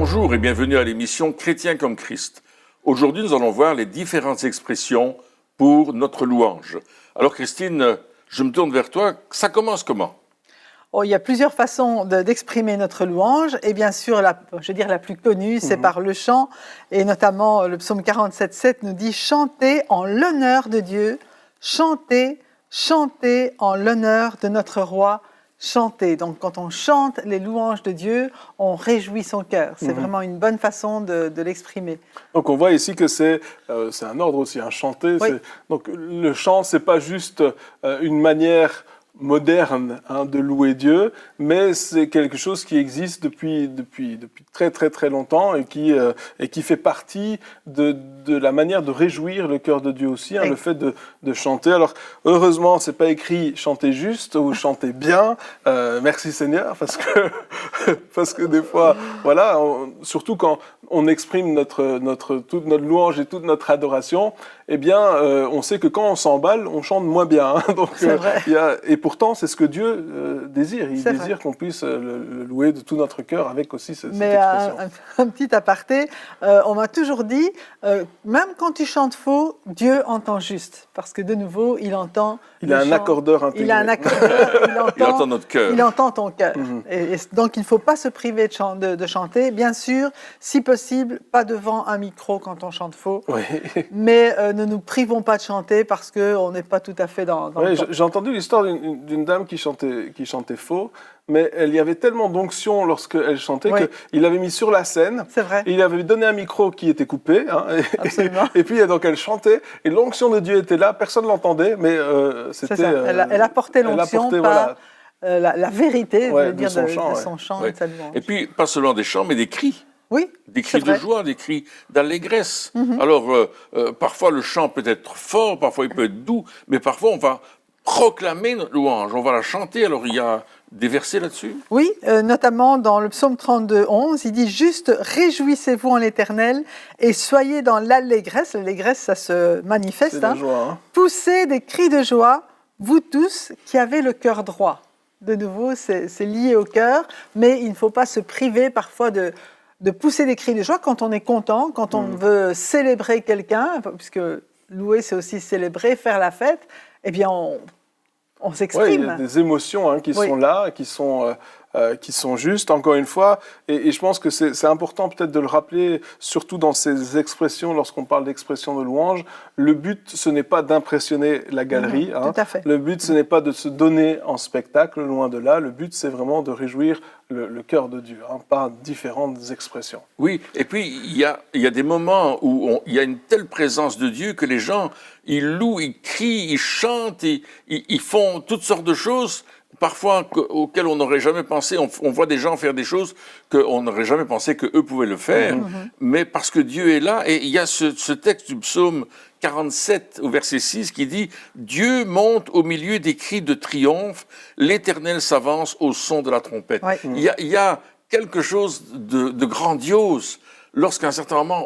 Bonjour et bienvenue à l'émission Chrétien comme Christ. Aujourd'hui, nous allons voir les différentes expressions pour notre louange. Alors Christine, je me tourne vers toi. Ça commence comment ? Oh, il y a plusieurs façons d'exprimer notre louange et bien sûr, la plus connue, c'est par le chant et notamment le psaume 47,7 nous dit « Chantez en l'honneur de Dieu, chantez, chantez en l'honneur de notre roi, chantez ». Donc quand on chante les louanges de Dieu, on réjouit son cœur. C'est vraiment une bonne façon de l'exprimer. Donc on voit ici que c'est un ordre aussi, chanter. Oui. Donc le chant, c'est pas juste une manière moderne de louer Dieu, mais c'est quelque chose qui existe depuis très très très longtemps et qui fait partie de la manière de réjouir le cœur de Dieu aussi, le fait de chanter. Alors heureusement, c'est pas écrit chanter juste ou chanter bien. Merci Seigneur, parce que des fois, voilà, surtout quand on exprime toute notre louange et toute notre adoration, eh bien, on sait que quand on s'emballe, on chante moins bien. Donc, et pourtant, c'est ce que Dieu désire. Il désire qu'on puisse le louer de tout notre cœur avec aussi cette expression. Un petit aparté, on m'a toujours dit, même quand tu chantes faux, Dieu entend juste. Parce que de nouveau, il entend Il a un accordeur intégré. Il a un accordeur, il entend notre cœur. Il entend ton cœur. Et donc, il ne faut pas se priver de chanter. Bien sûr, si possible, pas devant un micro quand on chante faux. Oui. Mais ne nous privons pas de chanter parce qu'on n'est pas tout à fait dans le temps. J'ai entendu l'histoire d'une dame qui chantait faux, mais elle y avait tellement d'onction lorsqu'elle chantait qu'il l'avait mis sur la scène. C'est vrai. Et il avait donné un micro qui était coupé. Absolument. Et puis donc elle chantait, et l'onction de Dieu était là, personne ne l'entendait, mais c'était... C'est ça. Elle apportait l'onction par la vérité, je veux dire, de son chant et de sa louange. Et puis, pas seulement des chants, mais des cris. Oui, des cris de joie, des cris d'allégresse. Alors, parfois le chant peut être fort, parfois il peut être doux, mais parfois on va proclamer notre louange, on va la chanter. Alors, il y a des versets là-dessus ? Oui, notamment dans le psaume 32,11, il dit « Juste réjouissez-vous en l'Éternel et soyez dans l'allégresse ». L'allégresse, ça se manifeste. C'est la joie. Poussez des cris de joie, vous tous qui avez le cœur droit. De nouveau, c'est lié au cœur, mais il ne faut pas se priver parfois de pousser des cris de joie quand on est content, quand on veut célébrer quelqu'un, puisque louer, c'est aussi célébrer, faire la fête, eh bien, on s'exprime. Oui, il y a des émotions qui sont là, qui sont justes, encore une fois, et je pense que c'est important peut-être de le rappeler, surtout dans ces expressions, lorsqu'on parle d'expression de louange. Le but, ce n'est pas d'impressionner la galerie. Tout à fait. Le but, ce n'est pas de se donner en spectacle, loin de là. Le but, c'est vraiment de réjouir le cœur de Dieu, par différentes expressions. Oui, et puis il y a des moments où il y a une telle présence de Dieu que les gens, ils louent, ils crient, ils chantent, ils font toutes sortes de choses, parfois auxquelles on n'aurait jamais pensé. On voit des gens faire des choses qu'on n'aurait jamais pensé qu'eux pouvaient le faire, mais parce que Dieu est là. Et il y a ce texte du psaume 47 au verset 6 qui dit « Dieu monte au milieu des cris de triomphe, l'Éternel s'avance au son de la trompette ». Il y a quelque chose de grandiose lorsqu'à un certain moment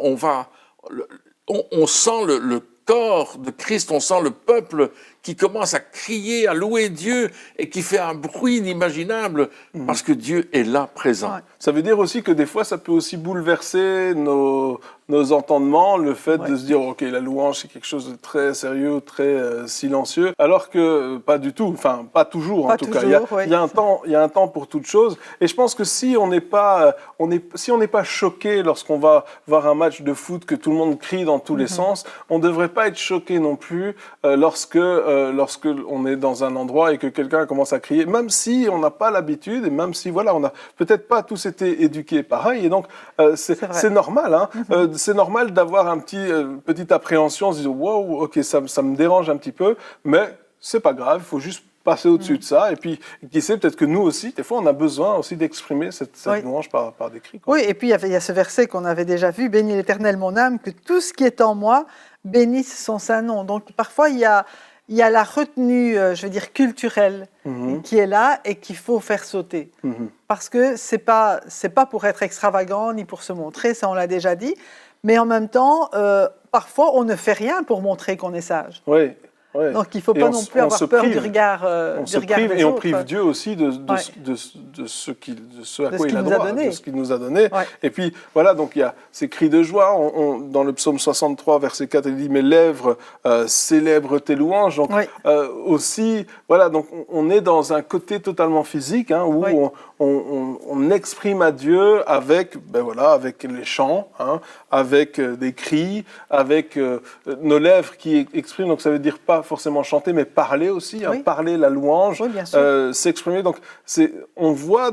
on sent le corps de Christ, on sent le peuple qui commence à crier, à louer Dieu et qui fait un bruit inimaginable parce que Dieu est là, présent. Ouais. Ça veut dire aussi que des fois, ça peut aussi bouleverser nos entendements, le fait de se dire, OK, la louange, c'est quelque chose de très sérieux, très silencieux, alors que pas du tout, enfin, pas toujours en tout cas. Il y a un temps pour toute chose. Et je pense que si on n'est pas choqué lorsqu'on va voir un match de foot, que tout le monde crie dans tous les sens, on ne devrait pas être choqué non plus lorsque on est dans un endroit et que quelqu'un commence à crier, même si on n'a pas l'habitude et même si, voilà, on n'a peut-être pas tous été éduqués pareil. Et donc, c'est normal, c'est normal d'avoir une petite appréhension, se dire « wow, ok, ça me dérange un petit peu », mais c'est pas grave, il faut juste passer au-dessus de ça. Et puis, qui sait, peut-être que nous aussi, des fois, on a besoin aussi d'exprimer cette louange par des cris. Oui, et puis il y a ce verset qu'on avait déjà vu, « Bénis l'Éternel mon âme, que tout ce qui est en moi bénisse son saint nom ». Donc, parfois, il y a la retenue, je veux dire, culturelle qui est là et qu'il faut faire sauter. Parce que c'est pas pour être extravagant ni pour se montrer, ça on l'a déjà dit, mais en même temps, parfois on ne fait rien pour montrer qu'on est sage. Oui. Ouais. Donc il ne faut Et pas non plus avoir peur du regard on se regard prive des et on autres. prive Dieu aussi de ce à quoi il a droit, de ce qu'il nous a donné. Ouais. Et puis voilà, donc il y a ces cris de joie. Dans le psaume 63, verset 4, il dit « Mes lèvres célèbrent tes louanges ». Donc aussi, voilà, donc on est dans un côté totalement physique hein, où on exprime à Dieu avec, avec les chants, hein, avec des cris, avec nos lèvres qui expriment. Donc ça veut dire pas forcément chanter, mais parler aussi, hein, parler la louange, s'exprimer. Donc on voit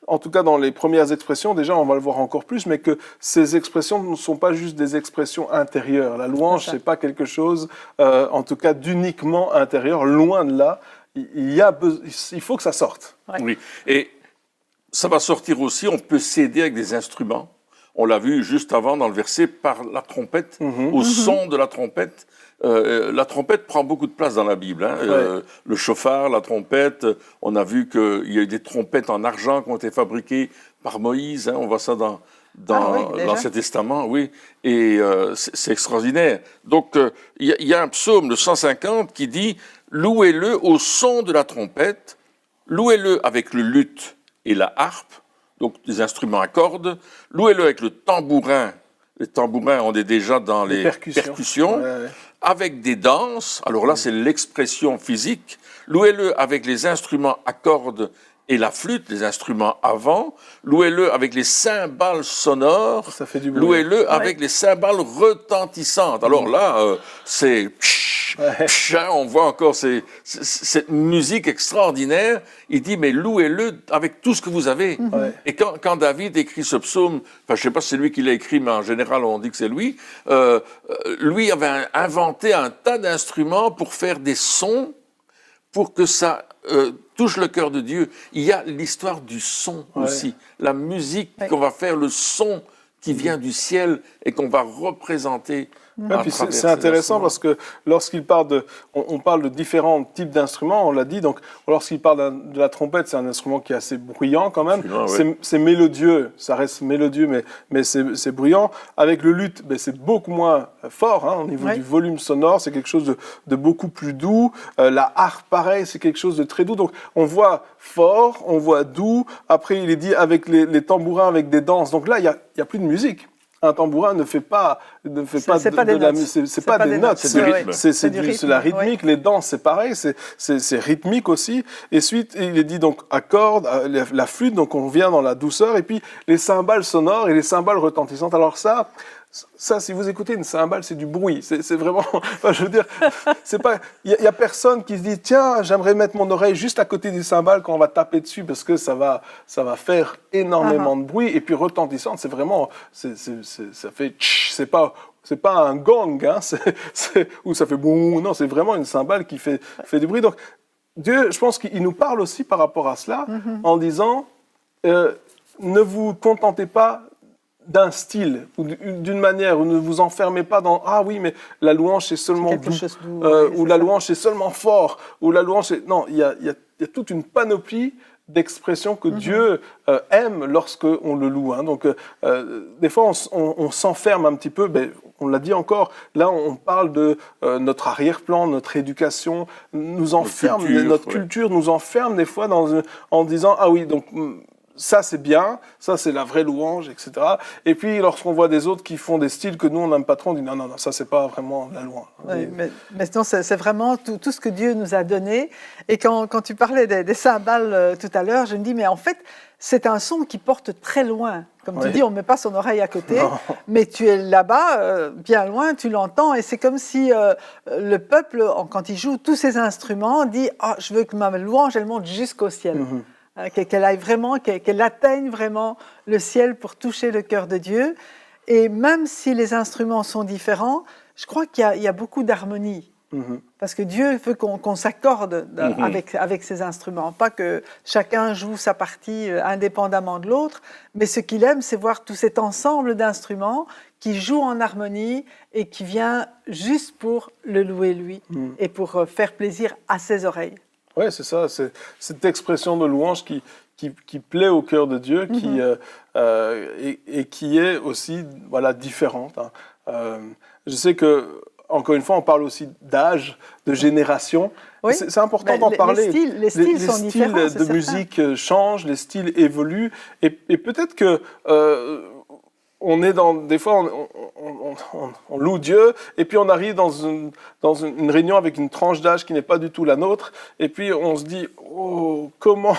en tout cas dans les premières expressions, déjà on va le voir encore plus, mais que ces expressions ne sont pas juste des expressions intérieures. La louange, c'est pas quelque chose, en tout cas d'uniquement intérieur, loin de là. Il faut que ça sorte. Oui, et ça va sortir aussi, on peut s'aider avec des instruments. On l'a vu juste avant dans le verset, par la trompette, au son de la trompette. La trompette prend beaucoup de place dans la Bible. Hein. Le chauffard, la trompette, on a vu qu'il y a eu des trompettes en argent qui ont été fabriquées par Moïse. Hein. On voit ça dans l'Ancien Testament, oui. Et c'est extraordinaire. Donc, il y a un psaume, le 150, qui dit « Louez-le au son de la trompette, louez-le avec le luth et la harpe, donc des instruments à cordes, louez-le avec le tambourin. Les tambourins, on est déjà dans les percussions. Avec des danses, alors là c'est l'expression physique, louez-le avec les instruments à cordes et la flûte, les instruments à vent, louez-le avec les cymbales sonores, ça fait du bruit. Louez-le avec les cymbales retentissantes. Alors là, c'est... on voit encore cette musique extraordinaire. Il dit, mais louez-le avec tout ce que vous avez. Et quand David écrit ce psaume, enfin, je ne sais pas si c'est lui qui l'a écrit, mais en général, on dit que c'est lui, lui avait inventé un tas d'instruments pour faire des sons, pour que ça touche le cœur de Dieu. Il y a l'histoire du son aussi. La musique qu'on va faire, le son qui vient du ciel et qu'on va représenter. Puis c'est intéressant parce que lorsqu'il parle on parle de différents types d'instruments, on l'a dit, donc lorsqu'il parle de la trompette, c'est un instrument qui est assez bruyant quand même, c'est mélodieux, ça reste mélodieux, mais c'est bruyant. Avec le luth, c'est beaucoup moins fort hein, au niveau du volume sonore, c'est quelque chose de beaucoup plus doux. La harpe, pareil, c'est quelque chose de très doux, donc on voit fort, on voit doux, après il est dit avec les tambourins, avec des danses, donc là il y a plus de musique. Un tambourin ne fait pas des notes, c'est la rythmique, les danses c'est pareil, c'est rythmique aussi. Et ensuite il est dit donc à cordes, la flûte, donc on vient dans la douceur, et puis les cymbales sonores et les cymbales retentissantes. Alors ça, si vous écoutez une cymbale, c'est du bruit. C'est vraiment, je veux dire, c'est pas, il y a personne qui se dit tiens, j'aimerais mettre mon oreille juste à côté du cymbale quand on va taper dessus parce que ça va faire énormément de bruit. Et puis retentissante, c'est vraiment, ça fait, c'est pas un gong, hein, où ça fait boum. Non, c'est vraiment une cymbale qui fait du bruit. Donc Dieu, je pense qu'il nous parle aussi par rapport à cela en disant ne vous contentez pas d'un style ou d'une manière, ou ne vous enfermez pas dans ah oui mais la louange c'est seulement doux, ou la louange c'est seulement fort, ou la louange c'est... Non, il y a toute une panoplie d'expressions que Dieu aime lorsqu'on le loue. Hein. Donc des fois on s'enferme un petit peu, on l'a dit encore, là on parle de notre arrière-plan, notre éducation, nous enferme, notre culture nous enferme des fois en disant ah oui donc... Ça, c'est bien, ça, c'est la vraie louange, etc. Et puis, lorsqu'on voit des autres qui font des styles que nous, on n'aime pas trop, on dit non, ça, c'est pas vraiment la louange. Oui, mais non, c'est vraiment tout ce que Dieu nous a donné. Et quand tu parlais des cymbales tout à l'heure, je me dis, mais en fait, c'est un son qui porte très loin. Comme tu dis, on ne met pas son oreille à côté, mais tu es là-bas, bien loin, tu l'entends. Et c'est comme si le peuple, quand il joue tous ces instruments, dit « je veux que ma louange, elle monte jusqu'au ciel ». Qu'elle aille vraiment, qu'elle atteigne vraiment le ciel pour toucher le cœur de Dieu. Et même si les instruments sont différents, je crois qu'il y a beaucoup d'harmonie. Parce que Dieu veut qu'on s'accorde avec ces instruments. Pas que chacun joue sa partie indépendamment de l'autre, mais ce qu'il aime, c'est voir tout cet ensemble d'instruments qui jouent en harmonie et qui vient juste pour le louer lui et pour faire plaisir à ses oreilles. Oui, c'est ça, c'est cette expression de louange qui plaît au cœur de Dieu, et qui est aussi différente. Hein. Je sais que encore une fois, on parle aussi d'âge, de génération. Oui. C'est important d'en parler. Les styles sont différents, les styles c'est de certain. musique changent, les styles évoluent, et peut-être que on est des fois, on loue Dieu, et puis on arrive dans une réunion avec une tranche d'âge qui n'est pas du tout la nôtre, et puis on se dit, oh, comment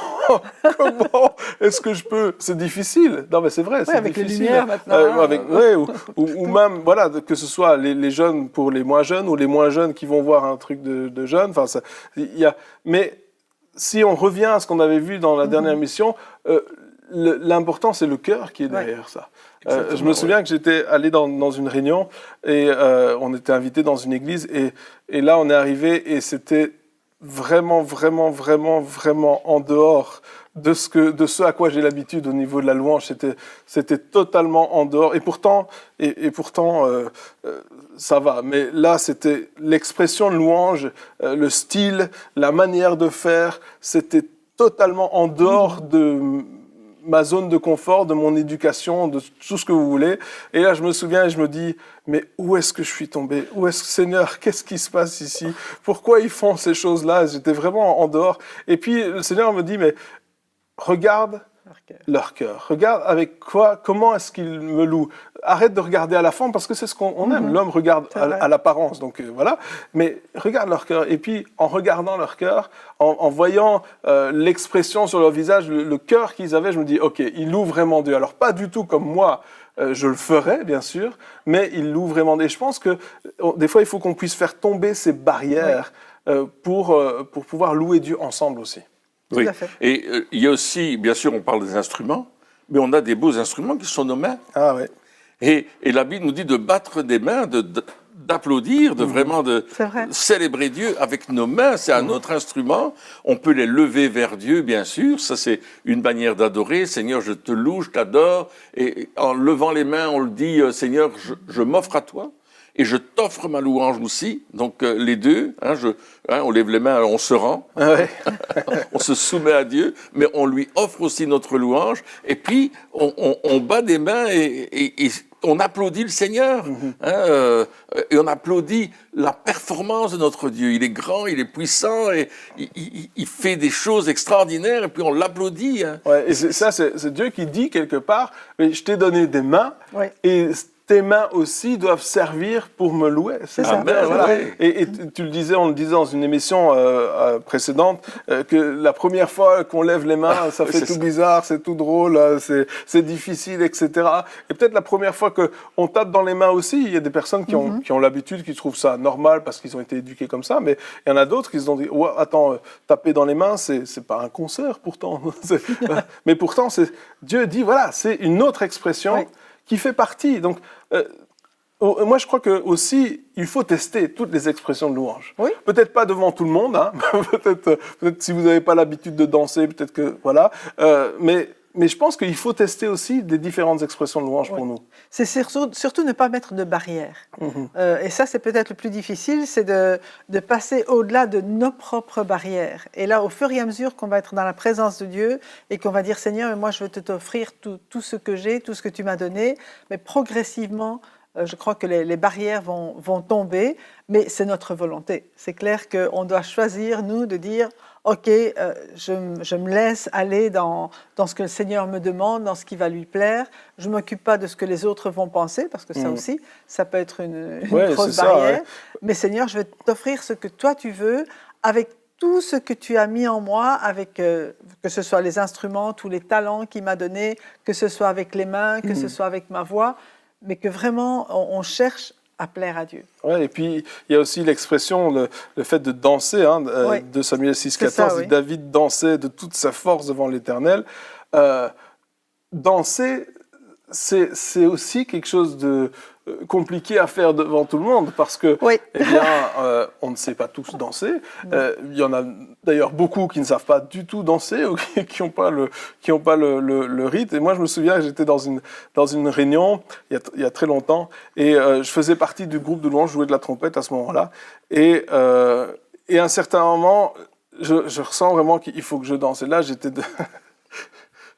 est-ce que je peux? C'est difficile. Non, mais c'est vrai, c'est avec difficile. les lumières maintenant. Ou même, voilà, que ce soit les jeunes pour les moins jeunes, ou les moins jeunes qui vont voir un truc de jeunes. Enfin, mais si on revient à ce qu'on avait vu dans la dernière mission, l'important, c'est le cœur qui est derrière ça. Je me souviens que j'étais allé dans une réunion et on était invité dans une église et là on est arrivé et c'était vraiment en dehors de ce à quoi j'ai l'habitude au niveau de la louange. C'était totalement en dehors et pourtant ça va. Mais là c'était l'expression de louange, le style, la manière de faire, c'était totalement en dehors de ma zone de confort, de mon éducation, de tout ce que vous voulez. Et là, je me souviens et je me dis, mais où est-ce que je suis tombé? Seigneur, qu'est-ce qui se passe ici? Pourquoi ils font ces choses-là? J'étais vraiment en dehors. Et puis, le Seigneur me dit, mais regarde leur cœur. Regarde avec comment est-ce qu'ils me louent. Arrête de regarder à la forme parce que c'est ce qu'on aime. L'homme regarde à l'apparence, donc voilà. Mais regarde leur cœur. Et puis, en regardant leur cœur, en voyant l'expression sur leur visage, le cœur qu'ils avaient, je me dis, ok, ils louent vraiment Dieu. Alors, pas du tout comme moi, je le ferais, bien sûr, mais ils louent vraiment Dieu. Et je pense que des fois, il faut qu'on puisse faire tomber ces barrières pour pouvoir louer Dieu ensemble aussi. Oui, et il y a aussi, bien sûr, on parle des instruments, mais on a des beaux instruments qui sont nos mains. Ah oui. Et la Bible nous dit de battre des mains, d'applaudir, vraiment de célébrer Dieu avec nos mains. C'est un autre instrument. On peut les lever vers Dieu, bien sûr. Ça, c'est une manière d'adorer. Seigneur, je te loue, je t'adore. Et en levant les mains, on le dit, Seigneur, je m'offre à toi. Et je t'offre ma louange aussi. Donc les deux, on lève les mains, on se rend, on se soumet à Dieu, mais on lui offre aussi notre louange. Et puis on bat des mains et on applaudit le Seigneur. Et on applaudit la performance de notre Dieu. Il est grand, il est puissant, et il fait des choses extraordinaires, et puis on l'applaudit. Ouais, et c'est Dieu qui dit quelque part, mais je t'ai donné des mains, et tes mains aussi doivent servir pour me louer. C'est ça. Voilà. Et tu le disais, on le disait dans une émission précédente, que la première fois qu'on lève les mains, ça fait tout bizarre, c'est tout drôle, c'est difficile, etc. Et peut-être la première fois qu'on tape dans les mains aussi, il y a des personnes qui ont l'habitude, qui trouvent ça normal parce qu'ils ont été éduqués comme ça, mais il y en a d'autres qui se sont dit, ouais, attends, taper dans les mains, c'est pas un concert pourtant. Mais pourtant, Dieu dit, voilà, c'est une autre expression qui fait partie. Donc, moi, je crois que aussi, il faut tester toutes les expressions de louange. Oui. Peut-être pas devant tout le monde, hein. peut-être si vous n'avez pas l'habitude de danser, peut-être que voilà. Mais je pense qu'il faut tester aussi des différentes expressions de louange pour nous. C'est surtout ne pas mettre de barrières. Et ça, c'est peut-être le plus difficile, c'est de passer au-delà de nos propres barrières. Et là, au fur et à mesure qu'on va être dans la présence de Dieu et qu'on va dire, Seigneur, moi, je veux t'offrir tout ce que j'ai, tout ce que tu m'as donné, mais progressivement, je crois que les barrières vont tomber, mais c'est notre volonté. C'est clair qu'on doit choisir, nous, de dire, OK, je me laisse aller dans ce que le Seigneur me demande, dans ce qui va lui plaire. Je ne m'occupe pas de ce que les autres vont penser, parce que ça aussi, ça peut être une grosse barrière. Mais Seigneur, je vais t'offrir ce que toi tu veux, avec tout ce que tu as mis en moi, avec que ce soit les instruments, tous les talents qu'il m'a donnés, que ce soit avec les mains, que ce soit avec ma voix, mais que vraiment on cherche à plaire à Dieu. Ouais, et puis il y a aussi l'expression, le fait de danser, de Samuel 6,14, David dansait de toute sa force devant l'Éternel. Danser, c'est aussi quelque chose de compliqué à faire devant tout le monde parce que, on ne sait pas tous danser. Il y en a d'ailleurs beaucoup qui ne savent pas du tout danser ou qui n'ont pas le rythme. Et moi, je me souviens que j'étais dans une réunion il y a très longtemps et je faisais partie du groupe de louange, je jouais de la trompette à ce moment-là. Et à un certain moment, je ressens vraiment qu'il faut que je danse. Et là, je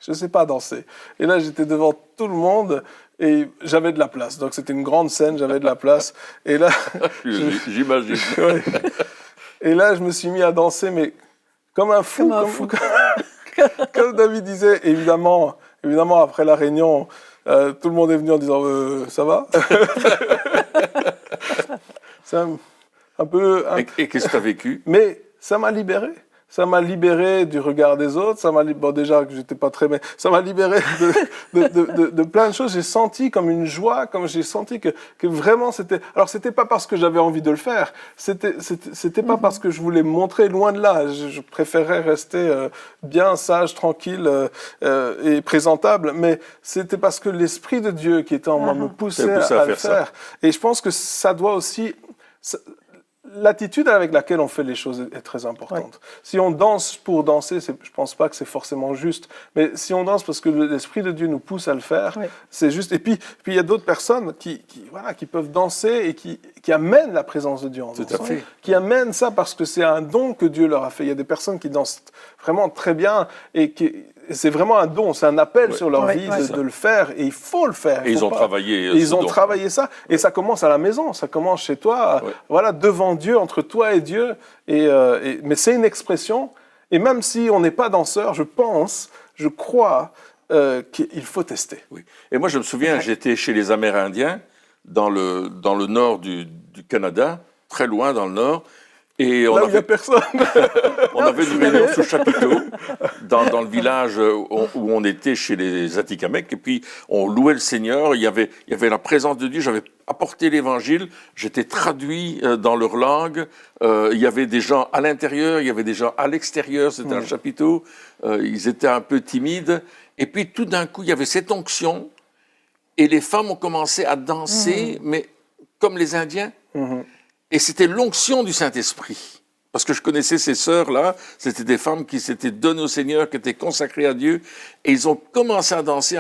ne sais pas danser. Et là, j'étais devant tout le monde Et j'avais de la place. Donc c'était une grande scène, j'avais de la place. Et là, J'imagine. ouais. Et là, je me suis mis à danser, mais comme un fou. Comme David disait, évidemment, après la réunion, tout le monde est venu en disant ça va. C'est un peu. Et qu'est-ce que tu as vécu? Mais ça m'a libéré. Ça m'a libéré du regard des autres. Ça m'a bon, déjà que j'étais pas très, mais ça m'a libéré de plein de choses. J'ai senti comme une joie, comme j'ai senti que vraiment c'était. Alors c'était pas parce que j'avais envie de le faire. C'était pas parce que je voulais me montrer, loin de là. Je préférais rester bien sage, tranquille et présentable. Mais c'était parce que l'esprit de Dieu qui était en moi me poussait à le faire. Et je pense que ça doit aussi. L'attitude avec laquelle on fait les choses est très importante. Oui. Si on danse pour danser, je ne pense pas que c'est forcément juste. Mais si on danse parce que l'Esprit de Dieu nous pousse à le faire, oui. C'est juste. Et puis il y a d'autres personnes qui peuvent danser et qui amènent la présence de Dieu en nous. Tout à fait. Qui amènent ça parce que c'est un don que Dieu leur a fait. Il y a des personnes qui dansent vraiment très bien et c'est vraiment un don, c'est un appel sur leur vie de le faire et il faut le faire. Et ils ont travaillé ils ont travaillé ça et ça commence à la maison, ça commence chez toi, voilà, devant Dieu, entre toi et Dieu. Mais c'est une expression et même si on n'est pas danseur, je crois qu'il faut tester. Oui. Et moi je me souviens, j'étais chez les Amérindiens dans le nord du Canada, très loin dans le nord. Et là où il n'y a personne. On avait une réunion sous chapiteau dans le village où on était chez les Atikamekw. Et puis on louait le Seigneur. Il y avait la présence de Dieu. J'avais apporté l'évangile. J'étais traduit dans leur langue. Il y avait des gens à l'intérieur. Il y avait des gens à l'extérieur. C'était un chapiteau. Ils étaient un peu timides. Et puis tout d'un coup, il y avait cette onction. Et les femmes ont commencé à danser, mais comme les Indiens. Et c'était l'onction du Saint-Esprit. Parce que je connaissais ces sœurs-là, c'était des femmes qui s'étaient données au Seigneur, qui étaient consacrées à Dieu. Et ils ont commencé à danser.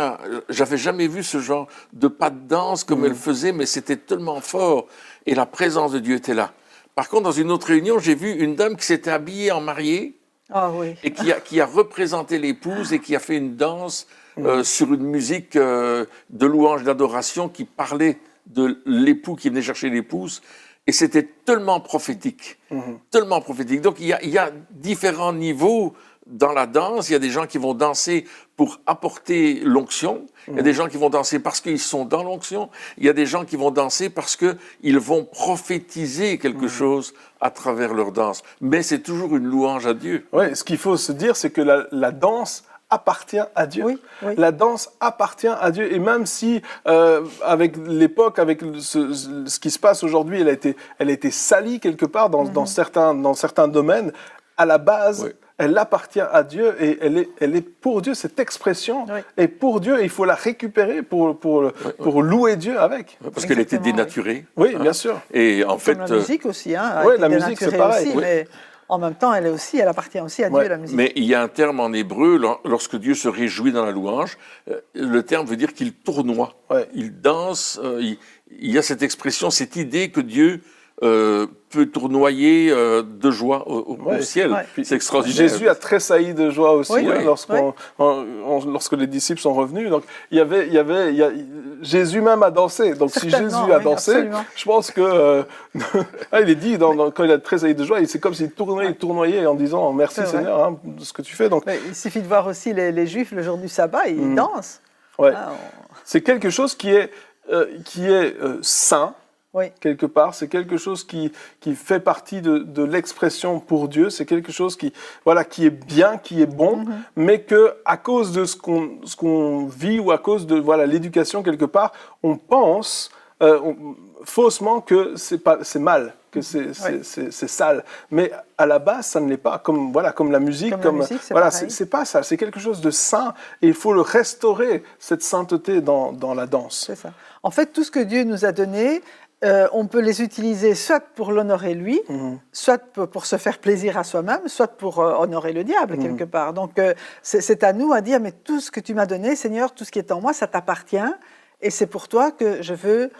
J'avais jamais vu ce genre de pas de danse comme elles faisaient, mais c'était tellement fort. Et la présence de Dieu était là. Par contre, dans une autre réunion, j'ai vu une dame qui s'était habillée en mariée. Ah oui. Et qui a représenté l'épouse et qui a fait une danse sur une musique de louange, d'adoration qui parlait de l'époux qui venait chercher l'épouse. Et c'était tellement prophétique, tellement prophétique. Donc il y a différents niveaux dans la danse. Il y a des gens qui vont danser pour apporter l'onction. Il y a des gens qui vont danser parce qu'ils sont dans l'onction. Il y a des gens qui vont danser parce qu'ils vont prophétiser quelque chose à travers leur danse. Mais c'est toujours une louange à Dieu. Oui, ce qu'il faut se dire, c'est que la danse appartient à Dieu. Oui. La danse appartient à Dieu. Et même si, avec l'époque, avec ce qui se passe aujourd'hui, elle a été salie quelque part dans certains domaines, à la base, elle appartient à Dieu et elle est pour Dieu. Cette expression est pour Dieu et il faut la récupérer pour louer Dieu avec. Parce qu'elle était dénaturée. Oui, bien sûr. Et en fait, la musique aussi. Oui, la musique, c'est pareil. Aussi, mais en même temps, elle appartient aussi à Dieu, la musique. Mais il y a un terme en hébreu, lorsque Dieu se réjouit dans la louange, le terme veut dire qu'il tournoie, il danse, il y a cette expression, cette idée que Dieu peut tournoyer de joie au ciel. C'est extraordinaire. Jésus a tressailli de joie aussi lorsque les disciples sont revenus. Donc, Jésus même a dansé. Donc si Jésus a dansé, absolument. Je pense que il est dit quand il a tressailli de joie, c'est comme s'il tournoyait en disant merci Seigneur de ce que tu fais. Donc il suffit de voir aussi les Juifs le jour du sabbat, ils dansent. C'est quelque chose qui est saint. Quelque part, c'est quelque chose qui fait partie de l'expression pour Dieu. C'est quelque chose qui est bien, qui est bon, mais que à cause de ce qu'on vit ou à cause de l'éducation quelque part, on pense faussement que c'est mal, que c'est sale. Mais à la base, ça ne l'est pas. Comme la musique, c'est pas ça. C'est quelque chose de saint et il faut le restaurer, cette sainteté dans la danse. C'est ça. En fait, tout ce que Dieu nous a donné, on peut les utiliser soit pour l'honorer lui, soit pour se faire plaisir à soi-même, soit pour honorer le diable quelque part. Donc c'est à nous à dire, mais tout ce que tu m'as donné, Seigneur, tout ce qui est en moi, ça t'appartient. Et c'est pour toi que je veux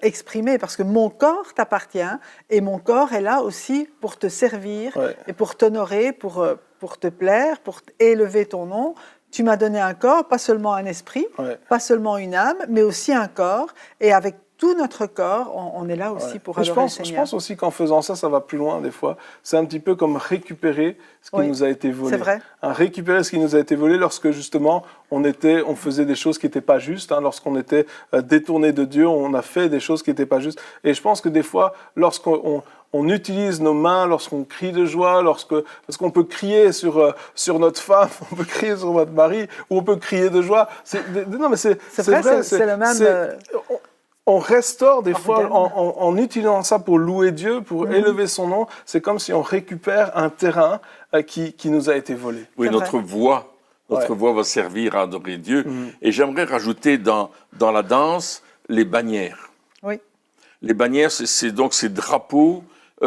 exprimer, parce que mon corps t'appartient, et mon corps est là aussi pour te servir, et pour t'honorer, pour te plaire, pour élever ton nom. tu m'as donné un corps, pas seulement un esprit, pas seulement une âme, mais aussi un corps. Et avec tout notre corps, on est là aussi pour adorer le Seigneur. Je pense aussi qu'en faisant ça, ça va plus loin des fois. C'est un petit peu comme récupérer ce qui nous a été volé. C'est vrai. Récupérer ce qui nous a été volé lorsque justement on faisait des choses qui n'étaient pas justes. Lorsqu'on était détourné de Dieu, on a fait des choses qui n'étaient pas justes. Et je pense que des fois, lorsqu'on utilise nos mains, lorsqu'on crie de joie, parce qu'on peut crier sur notre femme, on peut crier sur notre mari, ou on peut crier de joie. Non, mais c'est vrai. C'est le même. On restaure des fois en utilisant ça pour louer Dieu, pour élever son nom. C'est comme si on récupère un terrain qui nous a été volé. Oui, notre voix va servir à adorer Dieu. Et j'aimerais rajouter dans la danse les bannières. Oui. Les bannières, c'est donc ces drapeaux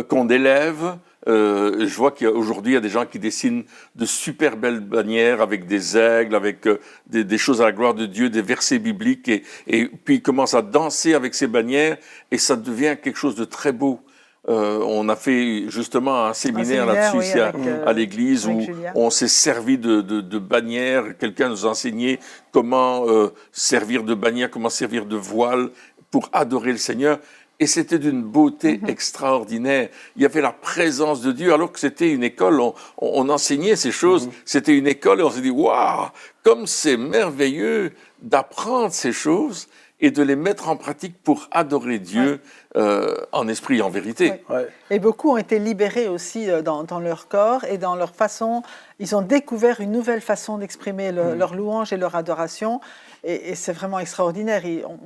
qu'on élève. Je vois qu'aujourd'hui, il y a des gens qui dessinent de super belles bannières avec des aigles, avec des choses à la gloire de Dieu, des versets bibliques, et puis ils commencent à danser avec ces bannières, et ça devient quelque chose de très beau. On a fait justement un séminaire là-dessus ici à l'église où on s'est servi de bannières. Quelqu'un nous a enseigné comment servir de bannière, comment servir de voile pour adorer le Seigneur. Et c'était d'une beauté extraordinaire. Il y avait la présence de Dieu, alors que c'était une école, on enseignait ces choses. C'était une école et on s'est dit, waouh, comme c'est merveilleux d'apprendre ces choses et de les mettre en pratique pour adorer Dieu en esprit et en vérité. Ouais. Et beaucoup ont été libérés aussi dans leur corps et dans leur façon. Ils ont découvert une nouvelle façon d'exprimer leur louange et leur adoration. Et c'est vraiment extraordinaire.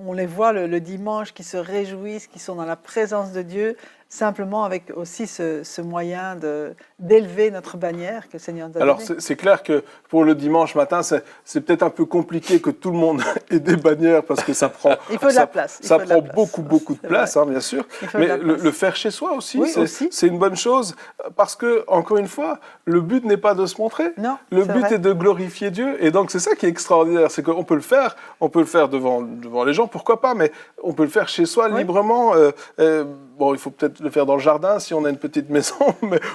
On les voit le dimanche qui se réjouissent, qui sont dans la présence de Dieu, simplement avec aussi ce moyen d'élever notre bannière que le Seigneur nous a Alors, donnée. c'est clair que pour le dimanche matin, c'est peut-être un peu compliqué que tout le monde ait des bannières parce que ça prend, il faut de la place. Ça prend beaucoup de place, bien sûr. Mais le faire chez soi aussi, c'est une bonne chose parce que, encore une fois, le but n'est pas de se montrer. Non, le but est de glorifier Dieu. Et donc, c'est ça qui est extraordinaire. C'est qu'on peut le faire devant les gens, pourquoi pas, mais on peut le faire chez soi librement. Bon, il faut peut-être le faire dans le jardin si on a une petite maison,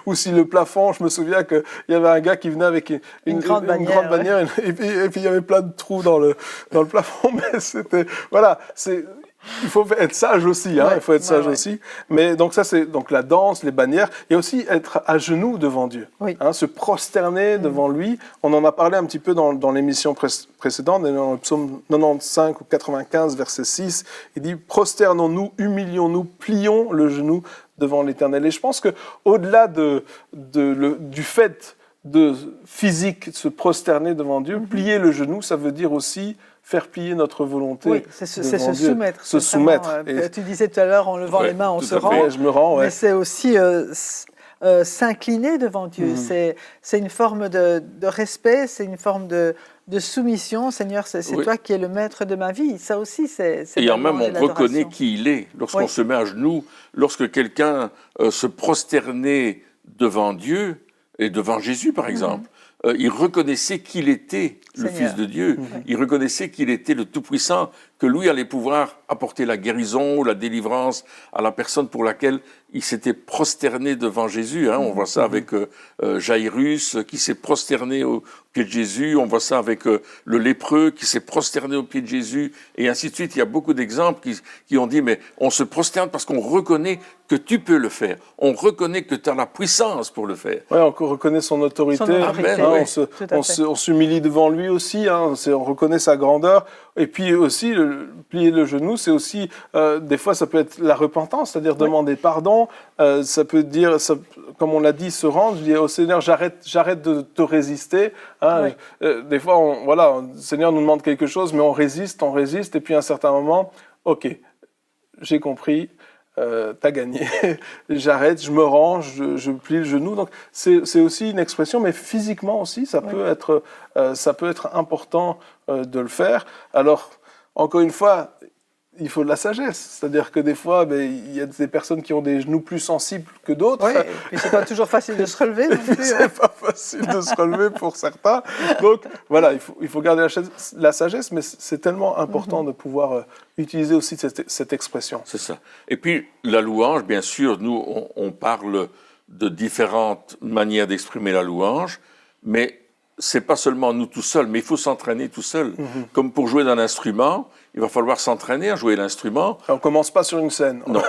ou si le plafond, je me souviens qu'il y avait un gars qui venait avec une grande bannière et puis il y avait plein de trous dans le plafond, mais c'était, voilà, il faut être sage aussi, il faut être sage aussi. Mais donc ça, c'est donc la danse, les bannières, et aussi être à genoux devant Dieu, se prosterner devant lui. On en a parlé un petit peu dans l'émission précédente, dans le psaume 95 ou 95, verset 6, il dit « Prosternons-nous, humilions-nous, plions le genou devant l'Éternel ». Et je pense qu'au-delà du fait physique, se prosterner devant Dieu, plier le genou, ça veut dire aussi faire plier notre volonté. Oui, c'est se soumettre. Se soumettre. Tu disais tout à l'heure, en levant les mains, on se rend. Je me rends, mais c'est aussi s'incliner devant Dieu. C'est une forme de respect, c'est une forme de soumission. Seigneur, c'est toi qui es le maître de ma vie. Ça aussi, c'est et en même, on reconnaît qui il est. Lorsqu'on se met à genoux, lorsque quelqu'un se prosternait devant Dieu, et devant Jésus, par exemple, il reconnaissait qu'il était le Fils de Dieu. Il reconnaissait qu'il était le Tout-Puissant, que lui allait pouvoir apporter la guérison ou la délivrance à la personne pour laquelle il s'était prosterné devant Jésus. On voit ça avec Jairus qui s'est prosterné au pied de Jésus. On voit ça avec le lépreux qui s'est prosterné au pied de Jésus. Et ainsi de suite. Il y a beaucoup d'exemples qui ont dit, mais on se prosterne parce qu'on reconnaît que tu peux le faire. On reconnaît que tu as la puissance pour le faire. Oui, on reconnaît son autorité. Amen. On s'humilie devant lui aussi. On reconnaît sa grandeur. Et puis aussi, plier le genou, c'est aussi, des fois, ça peut être la repentance, c'est-à-dire demander pardon. Ça peut dire, comme on l'a dit, se rendre. Je dis au Seigneur, j'arrête de te résister. Des fois, le Seigneur nous demande quelque chose, mais on résiste. Et puis à un certain moment, ok, j'ai compris. T'as gagné, j'arrête, je me range, je plie le genou. Donc c'est aussi une expression, mais physiquement aussi, ça peut être important de le faire. Alors, encore une fois, il faut de la sagesse. C'est-à-dire que des fois, il y a des personnes qui ont des genoux plus sensibles que d'autres. Oui, et puis c'est pas toujours facile de se relever non plus. C'est pas facile de se relever pour certains. Donc voilà, il faut garder la sagesse, mais c'est tellement important de pouvoir utiliser aussi cette expression. C'est ça. Et puis la louange, bien sûr, nous, on parle de différentes manières d'exprimer la louange, mais c'est pas seulement nous tout seuls, mais il faut s'entraîner tout seul. Comme pour jouer d'un instrument, il va falloir s'entraîner à jouer l'instrument. On commence pas sur une scène. Non,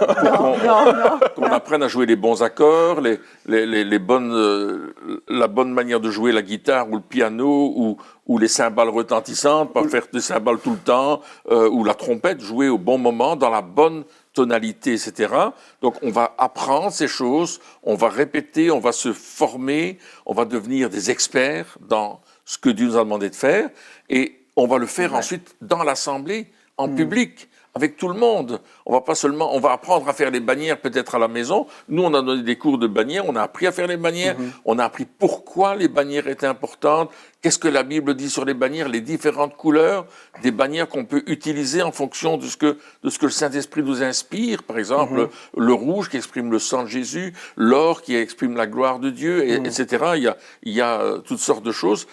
qu'on apprenne à jouer les bons accords, les bonnes, la bonne manière de jouer la guitare ou le piano ou les cymbales retentissantes, pas faire des cymbales tout le temps, ou la trompette, jouer au bon moment, dans la bonne tonalité, etc. Donc on va apprendre ces choses, on va répéter, on va se former, on va devenir des experts dans ce que Dieu nous a demandé de faire, et on va le faire ensuite dans l'assemblée, en public, avec tout le monde. On va apprendre à faire les bannières peut-être à la maison. Nous, on a donné des cours de bannières, on a appris à faire les bannières, on a appris pourquoi les bannières étaient importantes, qu'est-ce que la Bible dit sur les bannières, les différentes couleurs des bannières qu'on peut utiliser en fonction de ce que le Saint-Esprit nous inspire. Par exemple, le rouge qui exprime le sang de Jésus, l'or qui exprime la gloire de Dieu, etc. Il y a toutes sortes de choses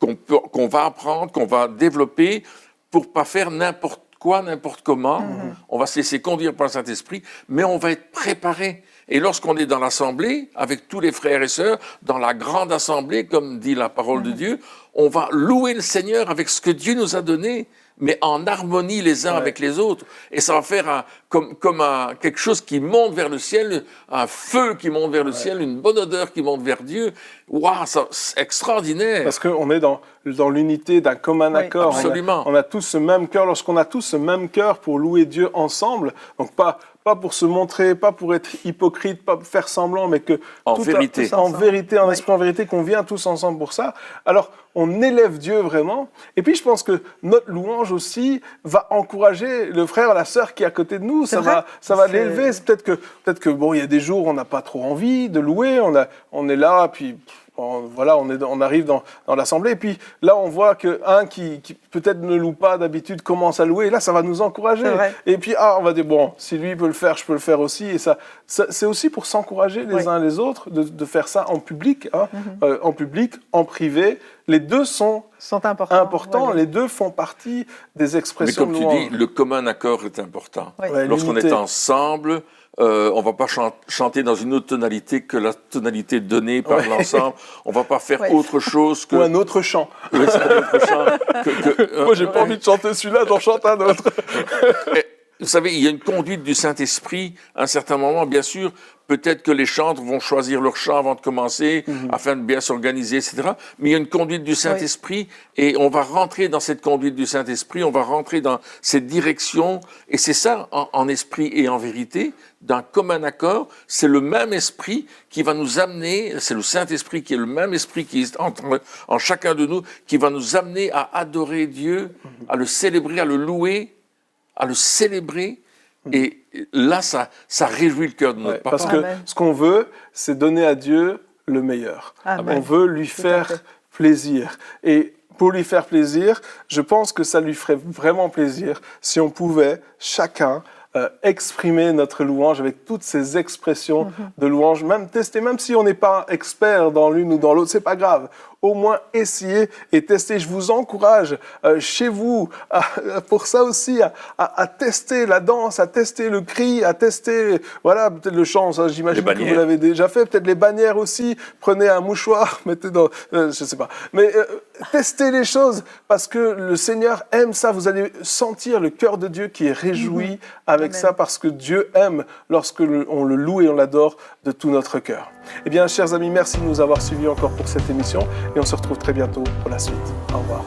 qu'on va apprendre, qu'on va développer pour pas faire n'importe quoi, n'importe comment. On va se laisser conduire par le Saint-Esprit, mais on va être préparé. Et lorsqu'on est dans l'assemblée, avec tous les frères et sœurs, dans la grande assemblée, comme dit la parole de Dieu, on va louer le Seigneur avec ce que Dieu nous a donné, mais en harmonie les uns avec les autres. Et ça va faire quelque chose qui monte vers le ciel, un feu qui monte vers le ciel, une bonne odeur qui monte vers Dieu. Waouh, c'est extraordinaire. Parce qu'on est dans l'unité d'un commun accord. Absolument. On a tous ce même cœur. Lorsqu'on a tous ce même cœur pour louer Dieu ensemble, donc pas pour se montrer, pas pour être hypocrite, pas pour faire semblant, mais que en vérité, en esprit, en vérité, qu'on vient tous ensemble pour ça. Alors, on élève Dieu vraiment. Et puis, je pense que notre louange aussi va encourager le frère, la sœur qui est à côté de nous. Ça va l'élever. Peut-être que bon, il y a des jours où on n'a pas trop envie de louer. On est là, puis voilà, on arrive dans l'assemblée. Et puis là, on voit qu'un qui peut-être ne loue pas d'habitude commence à louer. Et là, ça va nous encourager. Et puis, on va dire, bon, si lui peut le faire, je peux le faire aussi. Et ça c'est aussi pour s'encourager les uns les autres de faire ça en public, en public, en privé. Les deux sont importants. Les deux font partie des expressions de louange. Mais comme tu dis, le commun accord est important. Lorsqu'on est ensemble, on ne va pas chanter dans une autre tonalité que la tonalité donnée par l'ensemble. On ne va pas faire autre chose que... Ou un autre chant. Oui, c'est un autre chant. Moi, j'ai pas envie de chanter celui-là, j'en chante un autre. Vous savez, il y a une conduite du Saint-Esprit. À un certain moment, bien sûr, peut-être que les chantres vont choisir leur chant avant de commencer, afin de bien s'organiser, etc. Mais il y a une conduite du Saint-Esprit, et on va rentrer dans cette conduite du Saint-Esprit, on va rentrer dans cette direction, et c'est ça, en esprit et en vérité, d'un commun accord. C'est le même esprit qui va nous amener, c'est le Saint-Esprit qui est le même esprit qui est en chacun de nous, qui va nous amener à adorer Dieu, à le célébrer, à le louer, à le célébrer, et là, ça réjouit le cœur de notre papa. Parce que ce qu'on veut, c'est donner à Dieu le meilleur. On veut lui faire plaisir. Et pour lui faire plaisir, je pense que ça lui ferait vraiment plaisir si on pouvait, chacun, exprimer notre louange avec toutes ces expressions de louange, même tester, même si on n'est pas expert dans l'une ou dans l'autre, c'est pas grave. Au moins essayer et tester. Je vous encourage chez vous, pour ça aussi, à tester la danse, à tester le cri, à tester, voilà, peut-être le chant, ça, j'imagine que vous l'avez déjà fait, peut-être les bannières aussi. Prenez un mouchoir, mettez dans, je sais pas. Mais testez les choses, parce que le Seigneur aime ça. Vous allez sentir le cœur de Dieu qui est réjoui avec ça, parce que Dieu aime lorsque on le loue et on l'adore de tout notre cœur. Eh bien, chers amis, merci de nous avoir suivis encore pour cette émission, et on se retrouve très bientôt pour la suite. Au revoir.